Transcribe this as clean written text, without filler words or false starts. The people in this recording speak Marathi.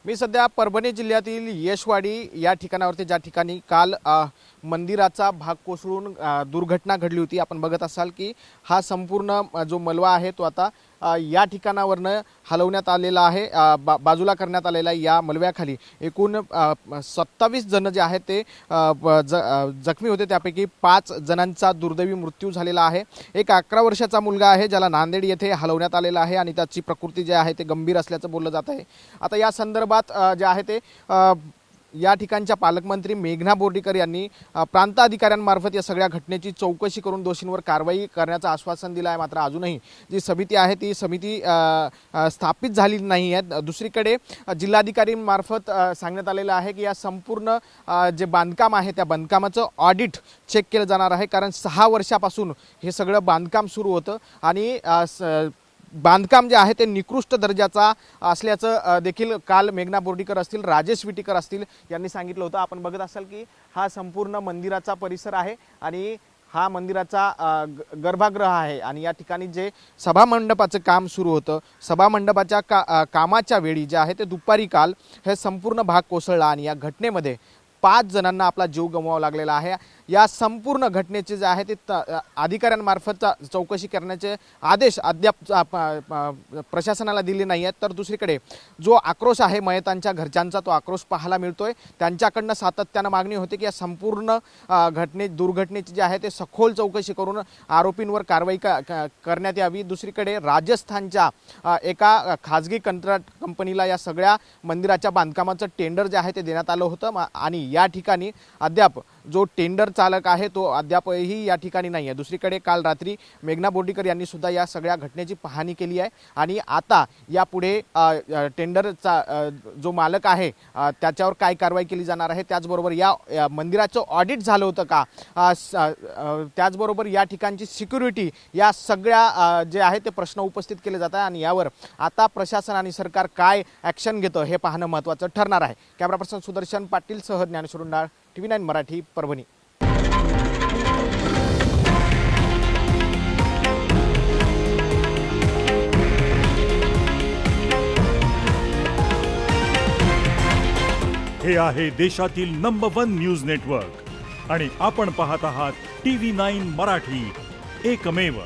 मी सध्या परभणी जिल्ह्यातील यशवाडी या ठिकाणावरती ज्या ठिकाणी काल मंदिराचा भाग कोसळून दुर्घटना घडली होती। आपण बघत असाल की हा संपूर्ण जो मलबा आहे तो आता या ठिकाणावरनं हलवण्यात आलेला आहे, बाजूला करण्यात आलेला आहे। या मलब्याखाली एकूण 27 जण जे आहेत ते जखमी होते, त्यापैकी 5 जणांचा दुर्दैवी मृत्यू झालेला आहे। एक 11 वर्षाचा मुलगा आहे ज्याला नांदेड येथे हलवण्यात आलेला आहे आणि त्याची प्रकृती जी आहे ते गंभीर असल्याचं बोललं जात आहे। आता या संदर्भात जे आहे ते या ठिकाणच्या पालकमंत्री मेघना बोर्डीकर यांनी प्रांत अधिकाऱ्यांमार्फत या सगळ्या घटनेची चौकशी करून दोषींवर कारवाई करण्याचं आश्वासन दिलं आहे। मात्र अजूनही जी समिती आहे ती समिती स्थापित झाली नाही आहे। दुसरीकडे जिल्हाधिकाऱ्यांमार्फत सांगण्यात आलेलं आहे की या संपूर्ण जे बांधकाम आहे त्या बांधकामाचं ऑडिट चेक केलं जाणार आहे, कारण 6 वर्षापासून हे सगळं बांधकाम सुरू होतं आणि बांधकाम जे आहे ते निकृष्ट दर्जाचा असल्याचं देखील काल मेघना बोर्डीकर असतील, राजेश विटीकर असतील यांनी सांगितलं होतं। आपण बघत असाल की हा संपूर्ण मंदिराचा परिसर आहे आणि हा मंदिराचा गर्भगृह आहे आणि या ठिकाणी जे सभामंडपाचं काम सुरू होतं, सभामंडपाच्या कामाच्या वेळी जे आहे ते दुपारी काल हे संपूर्ण भाग कोसळला आणि या घटनेमध्ये 5 जणांना आपला जीव गमवावा लागलेला आहे। या संपूर्ण घटनेचे जे आहे ते अधिकाऱ्यांमार्फत चौकशी करण्याचे आदेश अद्याप प्रशासनाला दिले नाही आहेत। तर दुसरीकडे जो आक्रोश आहे मयतांच्या घरच्यांचा तो आक्रोश पाहायला मिळतोय। त्यांच्याकडनं सातत्यानं मागणी होते की या संपूर्ण दुर्घटनेची जी आहे ते सखोल चौकशी करून आरोपींवर कारवाई करण्यात यावी। दुसरीकडे राजस्थानच्या एका खाजगी कंत्राट कंपनीला या सगळ्या मंदिराच्या बांधकामाचं टेंडर जे आहे ते देण्यात आलं होतं आणि या ठिकाणी अद्याप जो टेंडर चालक आहे तो अद्यापही या ठिकाणी नाही आहे। दुसरीकडे काल रात्री मेघना बोर्डीकर यांनी सुद्धा या सगळ्या घटनेची पाहणी केली आहे आणि आता यापुढे टेंडरचा जो मालक आहे त्याच्यावर काय कारवाई केली जाणार आहे, त्याचबरोबर या मंदिराचं ऑडिट झालं होतं का, त्याचबरोबर या ठिकाणची सिक्युरिटी, या सगळ्या जे आहे ते प्रश्न उपस्थित केले जात आहे आणि यावर आता प्रशासन आणि सरकार काय ॲक्शन घेतं हे पाहणं महत्त्वाचं ठरणार आहे। कॅमेरा पर्सन सुदर्शन पाटील सह ज्ञानेश्वर रुंडाळ, TV9 मराठी, परभणी। हे आहे देशातील नंबर 1 न्यूज नेटवर्क आणि आपण पाहत आहात TV9 मराठी, एकमेव।